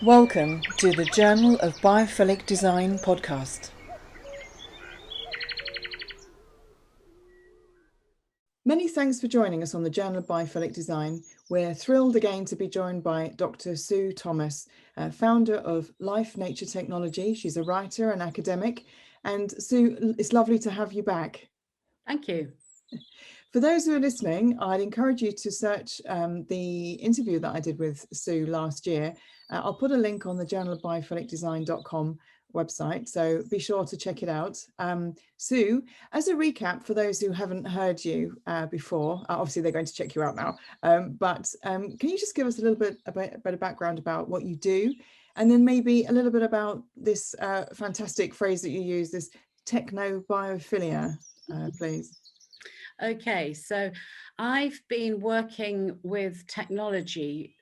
Welcome to the Journal of Biophilic Design podcast. Many thanks for joining us on the Journal of Biophilic Design. We're thrilled again to be joined by Dr. Sue Thomas, founder of Life Nature Technology. She's a writer and academic. And Sue, it's lovely to have you back. Thank you. For those who are listening, I'd encourage you to search the interview that I did with Sue last year. I'll put a link on the journalofbiophilicdesign.com website, so be sure to check it out. Sue, as a recap for those who haven't heard you before, obviously they're going to check you out now, but can you just give us a little bit of background about what you do, and then maybe a little bit about this fantastic phrase that you use, this Technobiophilia, please? Okay, so I've been working with technology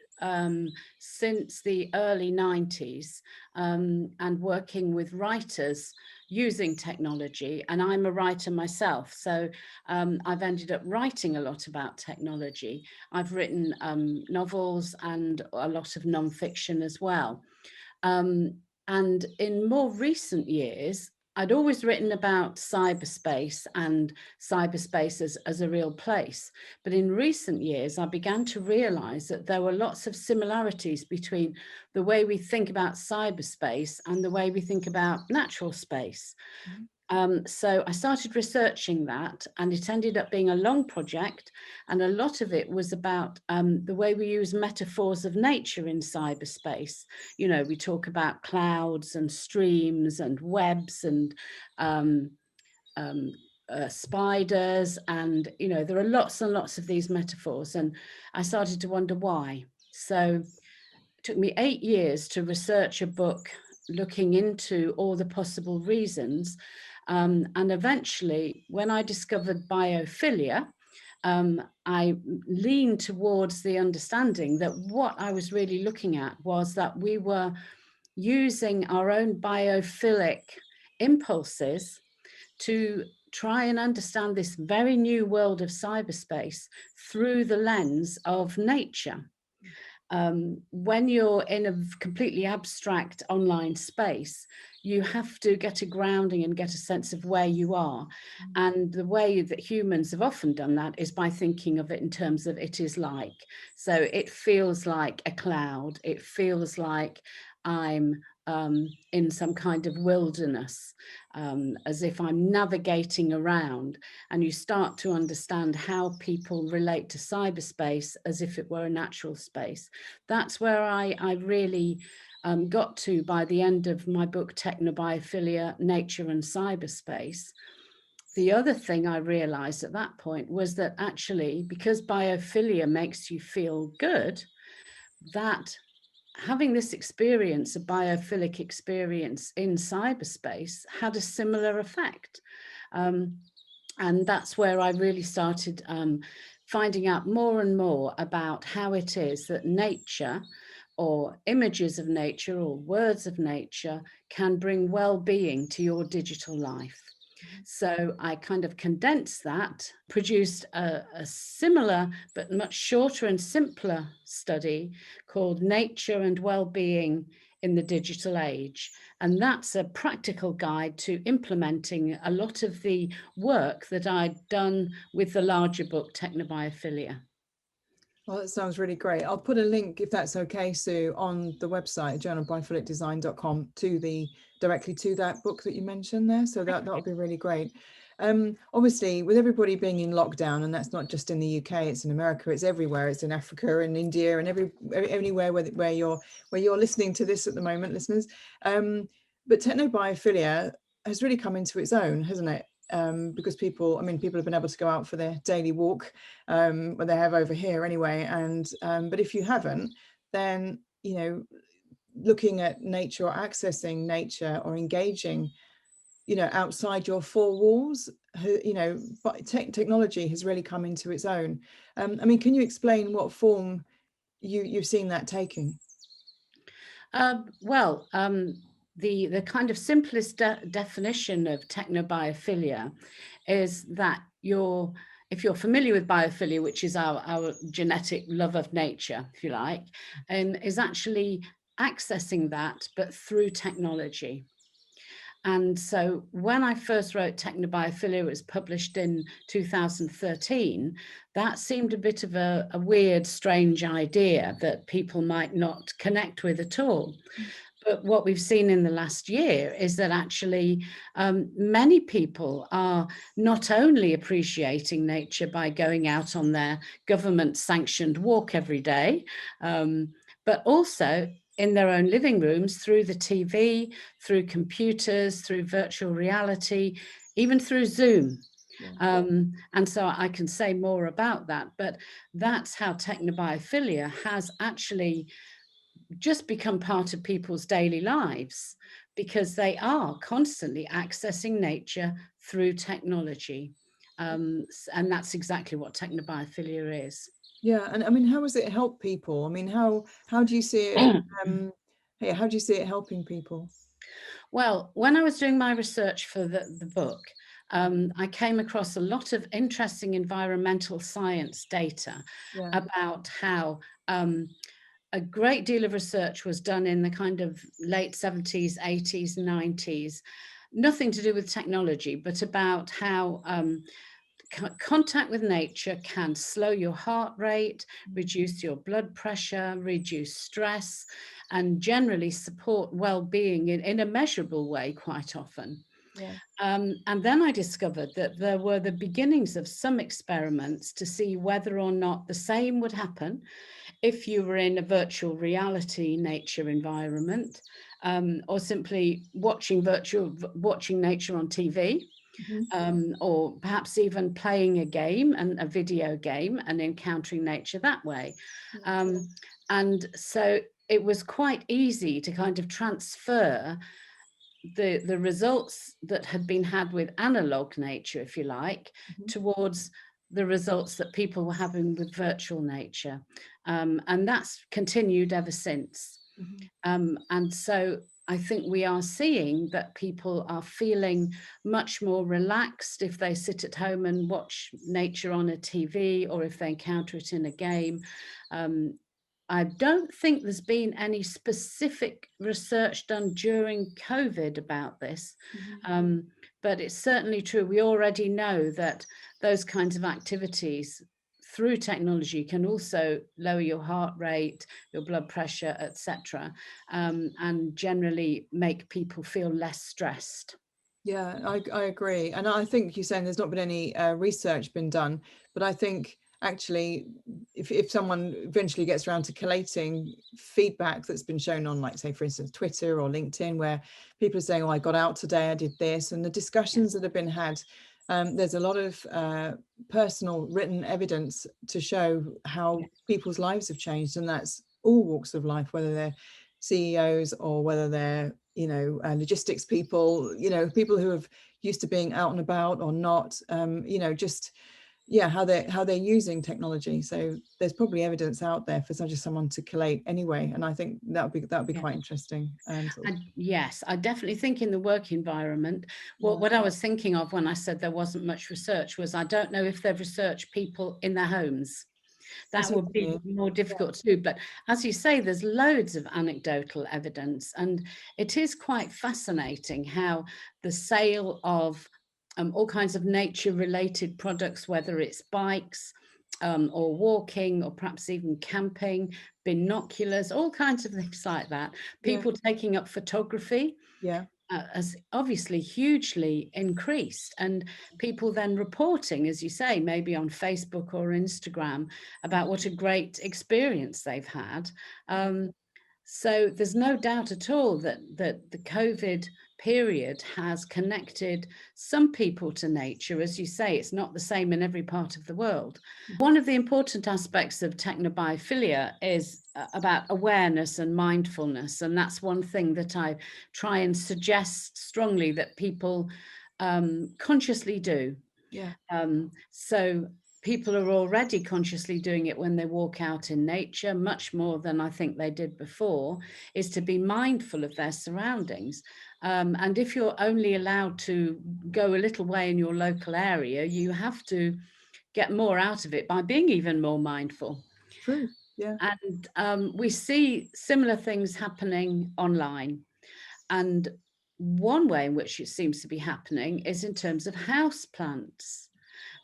since the early 90s and working with writers using technology, and I'm a writer myself, so I've ended up writing a lot about technology. I've written novels and a lot of non-fiction as well. And in more recent years, I'd always written about cyberspace and cyberspace as a real place. But in recent years, I began to realize that there were lots of similarities between the way we think about cyberspace and the way we think about natural space. So I started researching that, and it ended up being a long project, and a lot of it was about the way we use metaphors of nature in cyberspace. You know, we talk about clouds and streams and webs and spiders, and you know, there are lots and lots of these metaphors, and I started to wonder why. So it took me 8 years to research a book looking into all the possible reasons. And eventually, when I discovered biophilia, I leaned towards the understanding that what I was really looking at was that we were using our own biophilic impulses to try and understand this very new world of cyberspace through the lens of nature. When you're in a completely abstract online space, you have to get a grounding and get a sense of where you are. And the way that humans have often done that is by thinking of it in terms of it is like. So it feels like a cloud. It feels like I'm in some kind of wilderness, as if I'm navigating around, and you start to understand how people relate to cyberspace as if it were a natural space. That's where I really got to by the end of my book, Technobiophilia, Nature and Cyberspace. The other thing I realized at that point was that actually, because biophilia makes you feel good, that having this experience, a biophilic experience in cyberspace, had a similar effect. And that's where I really started finding out more and more about how it is that nature, or images of nature, or words of nature, can bring well-being to your digital life. So I kind of condensed that, produced a similar but much shorter and simpler study called Nature and Wellbeing in the Digital Age. And that's a practical guide to implementing a lot of the work that I'd done with the larger book, Technobiophilia. Well, that sounds really great. I'll put a link, if that's okay, Sue, on the website, journalbiophilic.design.com, directly to that book that you mentioned there. So that'll be really great. Obviously, with everybody being in lockdown, and that's not just in the UK, it's in America, it's everywhere, it's in Africa and India and anywhere where you're listening to this at the moment, listeners. But technobiophilia has really come into its own, hasn't it? Because people have been able to go out for their daily walk, well, they have over here anyway, and but if you haven't, then you know, looking at nature or accessing nature or engaging, you know, outside your four walls, you know, but technology has really come into its own. I mean, can you explain what form you've seen that taking? The kind of simplest definition of technobiophilia is that if you're familiar with biophilia, which is our genetic love of nature, if you like, is actually accessing that, but through technology. And so when I first wrote Technobiophilia, it was published in 2013, that seemed a bit of a weird, strange idea that people might not connect with at all. But what we've seen in the last year is that actually many people are not only appreciating nature by going out on their government-sanctioned walk every day, but also in their own living rooms through the TV, through computers, through virtual reality, even through Zoom. And so I can say more about that, but that's how Technobiophilia has actually just become part of people's daily lives, because they are constantly accessing nature through technology. And that's exactly what Technobiophilia is. Yeah, and I mean, how has it helped people? I mean, how do you see it? Yeah, how do you see it helping people? Well, when I was doing my research for the book, I came across a lot of interesting environmental science data Yeah, about how a great deal of research was done in the kind of late 70s, 80s, 90s, nothing to do with technology, but about how contact with nature can slow your heart rate, reduce your blood pressure, reduce stress, and generally support well-being in a measurable way quite often. yeah, And then I discovered that there were the beginnings of some experiments to see whether or not the same would happen if you were in a virtual reality nature environment, or simply watching nature on TV, or perhaps even playing a game, and a video game, and encountering nature that way. And so it was quite easy to kind of transfer the results that had been had with analog nature, if you like, towards the results that people were having with virtual nature. And that's continued ever since. And so I think we are seeing that people are feeling much more relaxed if they sit at home and watch nature on a TV, or if they encounter it in a game. I don't think there's been any specific research done during COVID about this, but it's certainly true. We already know that those kinds of activities through technology can also lower your heart rate, your blood pressure, etc., and generally make people feel less stressed. Yeah, I agree. And I think you're saying there's not been any research been done, but I think actually if someone eventually gets around to collating feedback that's been shown on, like, say, for instance, Twitter or LinkedIn, where people are saying, oh, I got out today, I did this, and the discussions that have been had, there's a lot of personal written evidence to show how people's lives have changed, and that's all walks of life, whether they're CEOs or whether they're logistics people, people who have used to being out and about or not, just how they're using technology. So there's probably evidence out there for just someone to collate anyway, and I think that would be quite interesting. Yes, I definitely think in the work environment, what I was thinking of when I said there wasn't much research was, I don't know if they've researched people in their homes. That would be more difficult to do. But as you say, there's loads of anecdotal evidence, and it is quite fascinating how the sale of all kinds of nature-related products, whether it's bikes, or walking, or perhaps even camping, binoculars, all kinds of things like that. People taking up photography. Has obviously hugely increased, and people then reporting, as you say, maybe on Facebook or Instagram, about what a great experience they've had. So there's no doubt at all that the COVID period has connected some people to nature. As you say, it's not the same in every part of the world. One of the important aspects of Technobiophilia is about awareness and mindfulness, and that's one thing that I try and suggest strongly that people consciously do. So people are already consciously doing it when they walk out in nature, much more than I think they did before, is to be mindful of their surroundings. And if you're only allowed to go a little way in your local area, you have to get more out of it by being even more mindful. True. Yeah. And we see similar things happening online. And one way in which it seems to be happening is in terms of houseplants.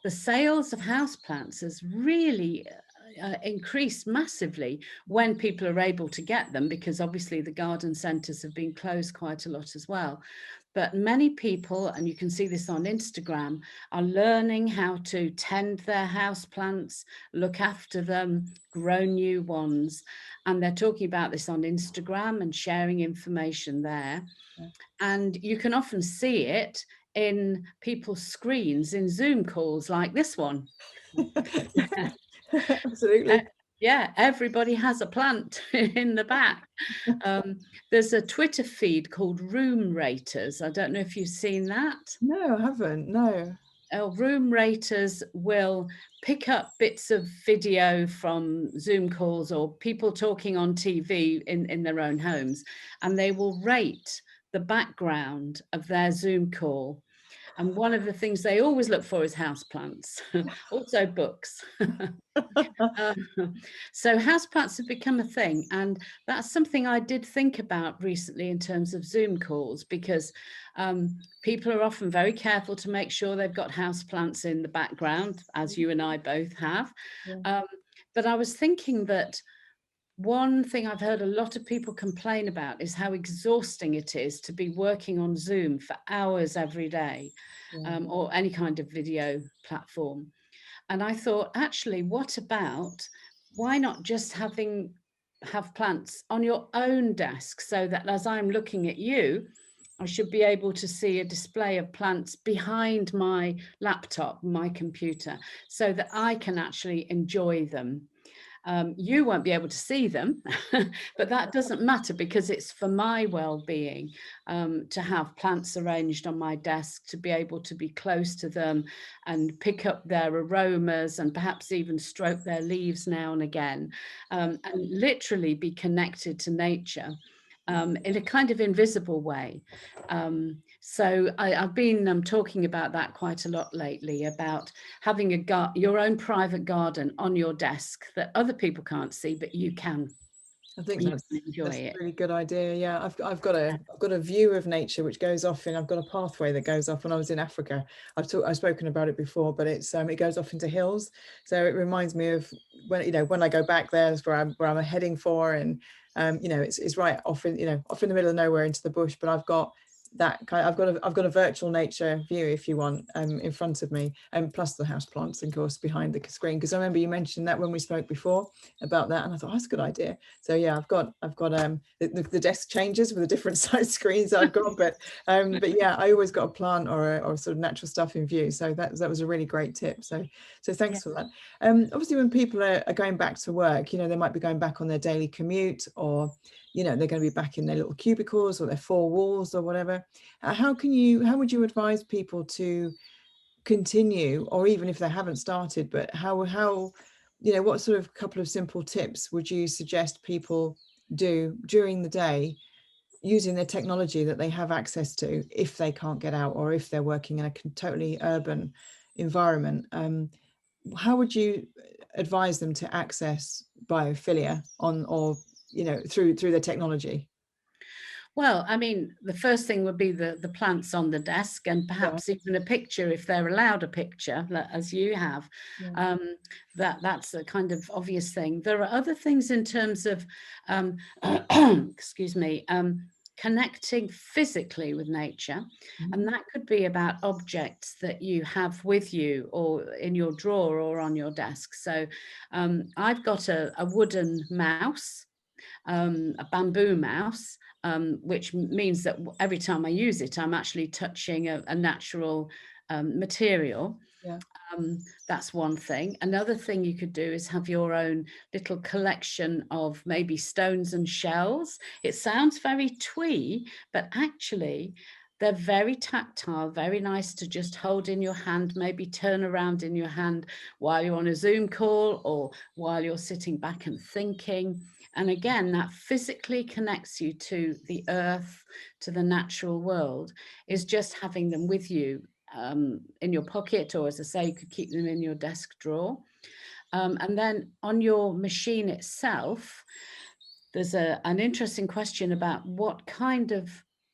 The sales of houseplants has really increased massively when people are able to get them, because obviously the garden centres have been closed quite a lot as well. But many people, and you can see this on Instagram, are learning how to tend their houseplants, look after them, grow new ones. And they're talking about this on Instagram and sharing information there. Yeah. And you can often see it in people's screens in Zoom calls like this one. Absolutely. Yeah, everybody has a plant in the back. There's a Twitter feed called Room Raters. I don't know if you've seen that. No, I haven't. No. Room Raters will pick up bits of video from Zoom calls or people talking on TV in their own homes, and they will rate the background of their Zoom call. And one of the things they always look for is houseplants, also books. So houseplants have become a thing, and that's something I did think about recently in terms of Zoom calls, because people are often very careful to make sure they've got houseplants in the background, as you and I both have. Yeah. But I was thinking that one thing I've heard a lot of people complain about is how exhausting it is to be working on Zoom for hours every day, Yeah. or any kind of video platform. And I thought, actually, what about, why not just have plants on your own desk, so that as I'm looking at you, I should be able to see a display of plants behind my laptop, my computer, so that I can actually enjoy them. You won't be able to see them, but that doesn't matter, because it's for my well-being, to have plants arranged on my desk, to be able to be close to them and pick up their aromas and perhaps even stroke their leaves now and again, and literally be connected to nature. In a kind of invisible way. So I've been talking about that quite a lot lately, about having your own private garden on your desk that other people can't see, but you can. I think You that's can enjoy a it. really good idea. Yeah, I've got a view of nature which goes off in. I've got a pathway that goes off. When I was in Africa, I've spoken about it before, but it goes off into hills. So it reminds me of when I go back there, is where I'm heading for, and it's right off off in the middle of nowhere into the bush. But I've got a virtual nature view, if you want, in front of me, and plus the house plants, of course, behind the screen. Because I remember you mentioned that when we spoke before about that, and I thought, oh, that's a good idea. So yeah, I've got the desk changes with the different size screens I've got, but yeah, I always got a plant or sort of natural stuff in view. So that was a really great tip. So thanks for that. Obviously, when people are going back to work, they might be going back on their daily commute, or they're going to be back in their little cubicles or their four walls or whatever. How would you advise people to continue, or even if they haven't started, but how what sort of couple of simple tips would you suggest people do during the day using the technology that they have access to, if they can't get out, or if they're working in a totally urban environment? How would you advise them to access biophilia through the technology? Well, I mean, the first thing would be the plants on the desk, and Yeah, perhaps even a picture, if they're allowed a picture, as you have. yeah, That's a kind of obvious thing. There are other things in terms of, excuse me, connecting physically with nature. And that could be about objects that you have with you, or in your drawer, or on your desk. So I've got a wooden mouse, a bamboo mouse, which means that every time I use it, I'm actually touching a natural material. yeah, That's one thing. Another thing you could do is have your own little collection of maybe stones and shells. It sounds very twee, but actually they're very tactile, very nice to just hold in your hand, maybe turn around in your hand while you're on a Zoom call, or while you're sitting back and thinking. And again, that physically connects you to the earth, to the natural world, is just having them with you, in your pocket, or as I say, you could keep them in your desk drawer. And then on your machine itself, there's an interesting question about what kind of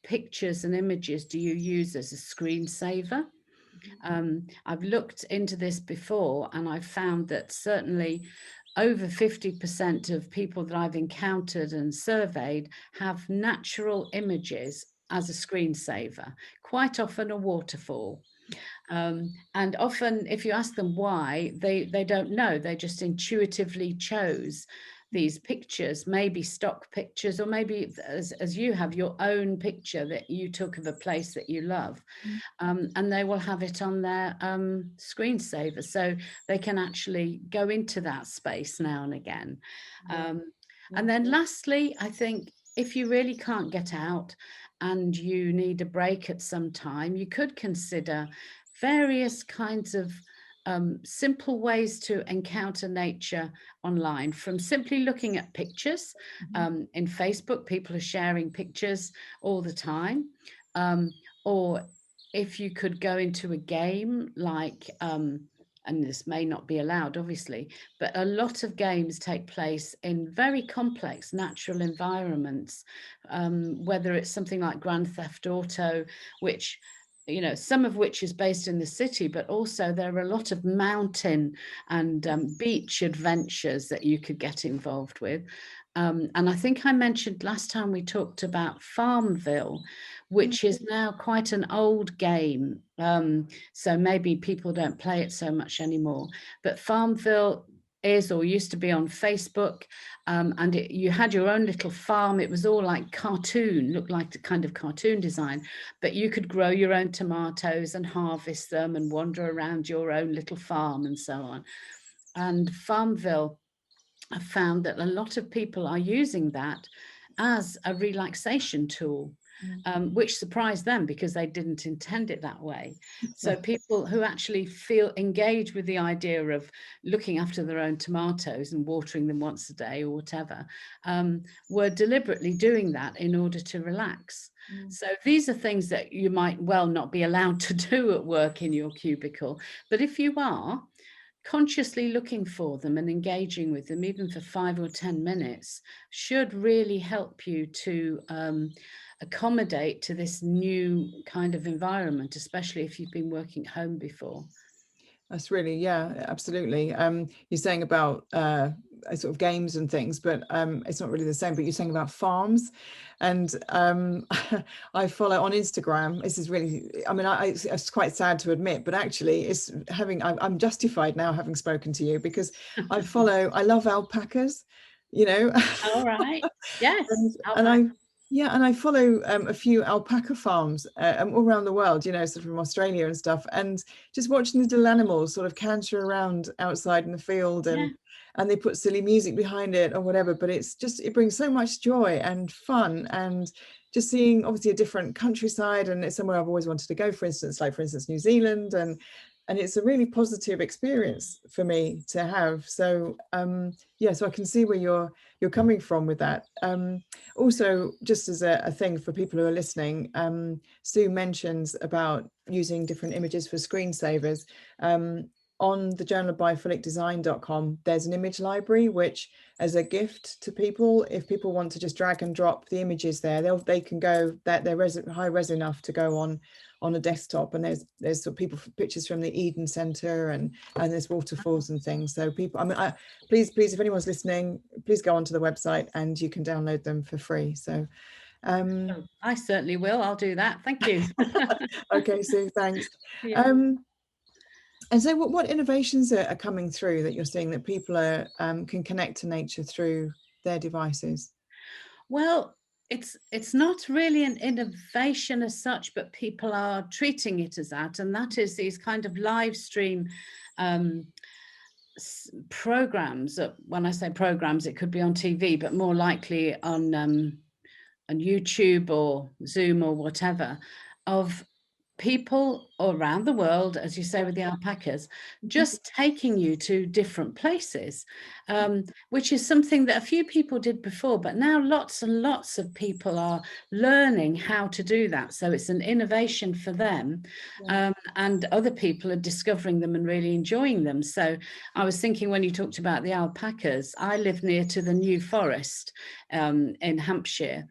pictures and images do you use as a screensaver? I've looked into this before, and I've found that certainly over 50% of people that I've encountered and surveyed have natural images as a screensaver, quite often a waterfall. And often, if you ask them why, they don't know. They just intuitively chose these pictures, maybe stock pictures, or maybe as you have your own picture that you took of a place that you love. And they will have it on their screensaver, so they can actually go into that space now and again. And then lastly, I think if you really can't get out and you need a break at some time, you could consider various kinds of simple ways to encounter nature online, from simply looking at pictures. In Facebook, people are sharing pictures all the time. Or if you could go into a game like, and this may not be allowed, obviously, but a lot of games take place in very complex natural environments, whether it's something like Grand Theft Auto, which, you know, some of which is based in the city, but also there are a lot of mountain and beach adventures that you could get involved with. And I think I mentioned last time we talked about Farmville, which is now quite an old game. So maybe people don't play it so much anymore. But Farmville is, or used to be, on Facebook, and you had your own little farm. It was all like cartoon, looked like the kind of cartoon design, but you could grow your own tomatoes and harvest them and wander around your own little farm and so on. And Farmville, I found that a lot of people are using that as a relaxation tool, which surprised them because they didn't intend it that way. So people who actually feel engaged with the idea of looking after their own tomatoes and watering them once a day or whatever, were deliberately doing that in order to relax. So these are things that you might well not be allowed to do at work in your cubicle, but if you are, consciously looking for them and engaging with them, even for 5 or 10 minutes, should really help you to accommodate to this new kind of environment, especially if you've been working at home before. That's really, yeah, absolutely. You're saying about sort of games and things, but it's not really the same. But you're saying about farms, and I follow on Instagram. This is really, I mean, it's quite sad to admit, but actually, it's I'm justified now having spoken to you, because I love alpacas, you know. All right. Yes. And I follow a few alpaca farms all around the world, you know, sort of from Australia and stuff, and just watching the little animals sort of canter around outside in the field, and they put silly music behind it or whatever, but it brings so much joy and fun, and just seeing obviously a different countryside, and it's somewhere I've always wanted to go, for instance New Zealand, and it's a really positive experience for me to have. So yeah, so I can see where you're coming from with that. Also, just as a thing for people who are listening, Sue mentions about using different images for screensavers. On the journal of biophilicdesign.com, there's an image library, which, as a gift to people, if people want to just drag and drop the images there, they can go, that they're high res enough to go on a desktop, and there's sort of pictures from the Eden Centre, and there's waterfalls and things. So people, I mean, please, if anyone's listening, please go onto the website and you can download them for free. So I certainly will. I'll do that. Thank you. Okay, Sue, thanks. Yeah. And so what innovations are coming through that you're seeing that people can connect to nature through their devices? Well, it's not really an innovation as such, but people are treating it as that, and that is these kind of live stream programs. When I say programs, it could be on TV, but more likely on YouTube or Zoom or whatever, of people around the world, as you say, with the alpacas, just taking you to different places, which is something that a few people did before, but now lots and lots of people are learning how to do that. So it's an innovation for them, and other people are discovering them and really enjoying them. So I was thinking, when you talked about the alpacas, I live near to the New Forest in Hampshire.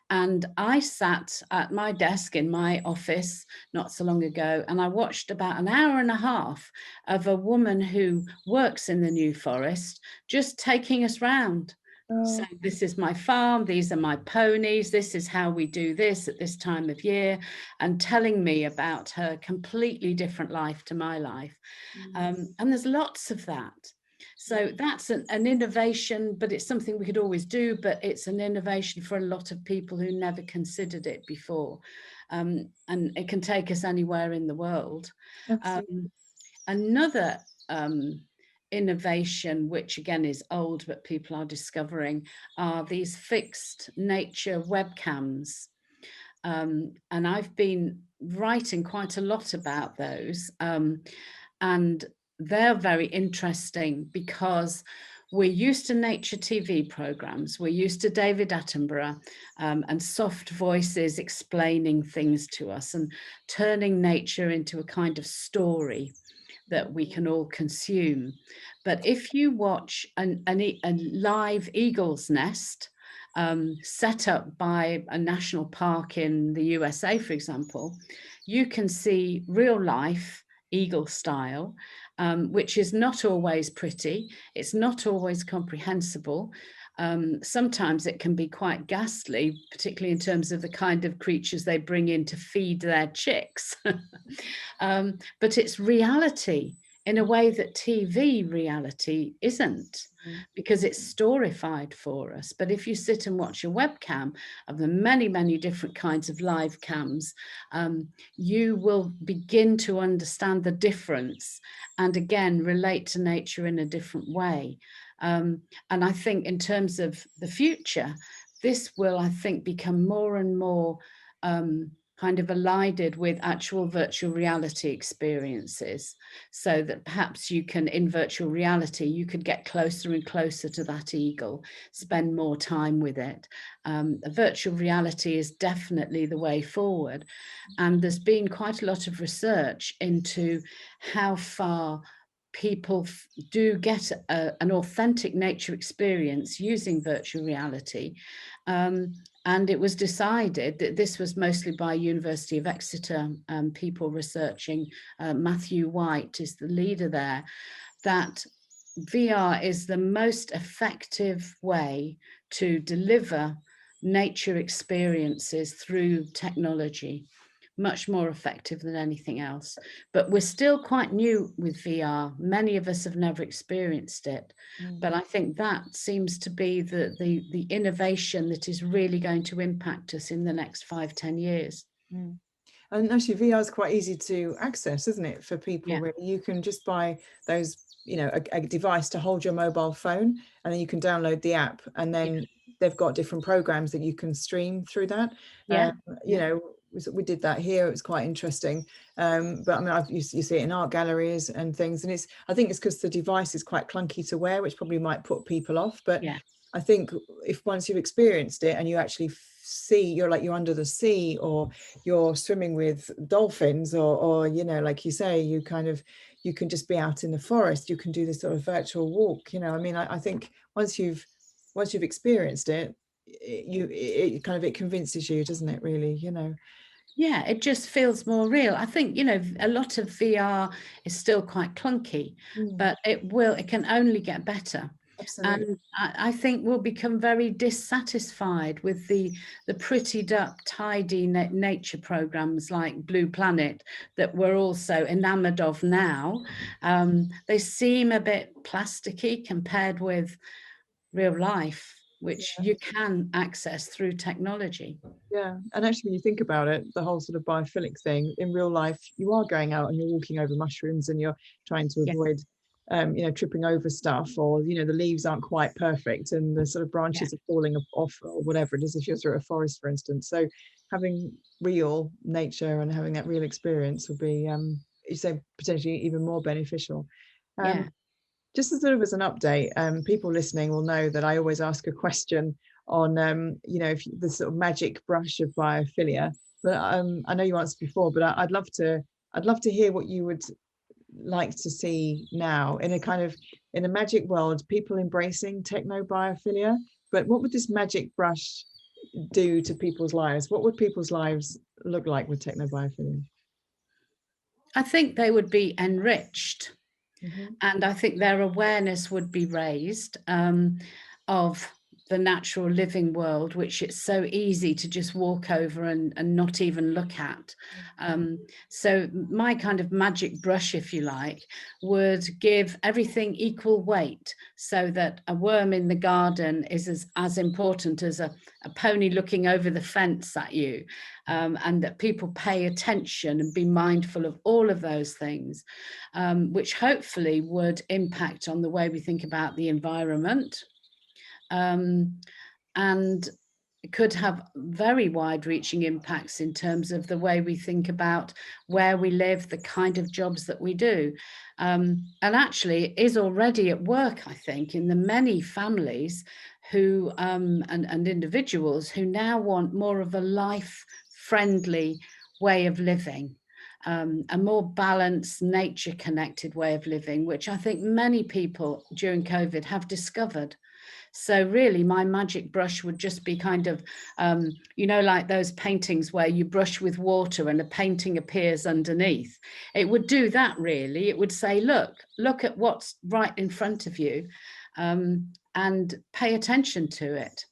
And I sat at my desk in my office not so long ago, and I watched about an hour and a half of a woman who works in the New Forest just taking us round. So this is my farm, these are my ponies, this is how we do this at this time of year, and telling me about her completely different life to my life. And there's lots of that. So that's an innovation, but it's something we could always do, but it's an innovation for a lot of people who never considered it before. And it can take us anywhere in the world. Another innovation, which again is old, but people are discovering, are these fixed nature webcams. And I've been writing quite a lot about those. And they're very interesting because we're used to nature TV programs. We're used to David Attenborough and soft voices explaining things to us and turning nature into a kind of story that we can all consume. But if you watch a live eagle's nest set up by a national park in the USA, for example, you can see real life eagle style, which is not always pretty. It's not always comprehensible. Sometimes it can be quite ghastly, particularly in terms of the kind of creatures they bring in to feed their chicks. But it's reality in a way that TV reality isn't, because it's storified for us. But if you sit and watch a webcam of the many, many different kinds of live cams, you will begin to understand the difference and again relate to nature in a different way. And I think in terms of the future, this will, I think, become more and more kind of allied with actual virtual reality experiences, so that perhaps you can, in virtual reality, you could get closer and closer to that eagle, spend more time with it. Virtual reality is definitely the way forward. And there's been quite a lot of research into how far people do get an authentic nature experience using virtual reality. And it was decided that this was mostly by University of Exeter people researching. Matthew White is the leader there, that VR is the most effective way to deliver nature experiences through technology. Much more effective than anything else. But we're still quite new with VR. Many of us have never experienced it. But I think that seems to be the innovation that is really going to impact us in the next 5-10 years. And actually, VR is quite easy to access, isn't it, for people? Yeah. Really, you can just buy those, you know, a device to hold your mobile phone, and then you can download the app, and then they've got different programs that you can stream through that. You know, we did that here. It was quite interesting. But I mean, you see it in art galleries and things, and I think it's because the device is quite clunky to wear, which probably might put people off. But I think if once you've experienced it and you actually see, you're under the sea, or you're swimming with dolphins, or you know, like you say, you can just be out in the forest, you can do this sort of virtual walk, you know. I mean, I think once you've experienced it, it convinces you, doesn't it, really, you know? Yeah, it just feels more real. I think, you know, a lot of VR is still quite clunky, but it can only get better. Absolutely. And I think we'll become very dissatisfied with the prettied up, tidy nature programs like Blue Planet that we're also enamored of now. They seem a bit plasticky compared with real life, which you can access through technology. Yeah, and actually, when you think about it, the whole sort of biophilic thing, in real life, you are going out and you're walking over mushrooms, and you're trying to avoid, you know, tripping over stuff, or, you know, the leaves aren't quite perfect and the sort of branches are falling off, or whatever it is, if you're through a forest, for instance. So having real nature and having that real experience will be, you say, potentially even more beneficial. Yeah. Just as sort of as an update, people listening will know that I always ask a question on, if the sort of magic brush of biophilia. But I know you answered before, but I'd love to hear what you would like to see now in a magic world, people embracing technobiophilia. But what would this magic brush do to people's lives? What would people's lives look like with technobiophilia? I think they would be enriched. Mm-hmm. And I think their awareness would be raised of the natural living world, which it's so easy to just walk over and not even look at. So my kind of magic brush, if you like, would give everything equal weight, so that a worm in the garden is as important as a pony looking over the fence at you, and that people pay attention and be mindful of all of those things, which hopefully would impact on the way we think about the environment, and it could have very wide-reaching impacts in terms of the way we think about where we live, the kind of jobs that we do. And actually it is already at work, I think, in the many families who and individuals who now want more of a life-friendly way of living. A more balanced, nature-connected way of living, which I think many people during COVID have discovered. So really, my magic brush would just be kind of, like those paintings where you brush with water and a painting appears underneath. It would do that, really. It would say, look at what's right in front of you, and pay attention to it.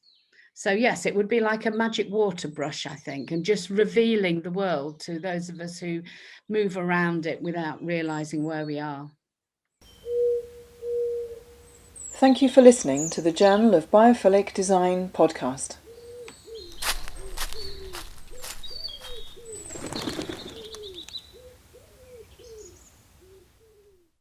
So yes, it would be like a magic water brush, I think, and just revealing the world to those of us who move around it without realizing where we are. Thank you for listening to the Journal of Biophilic Design podcast.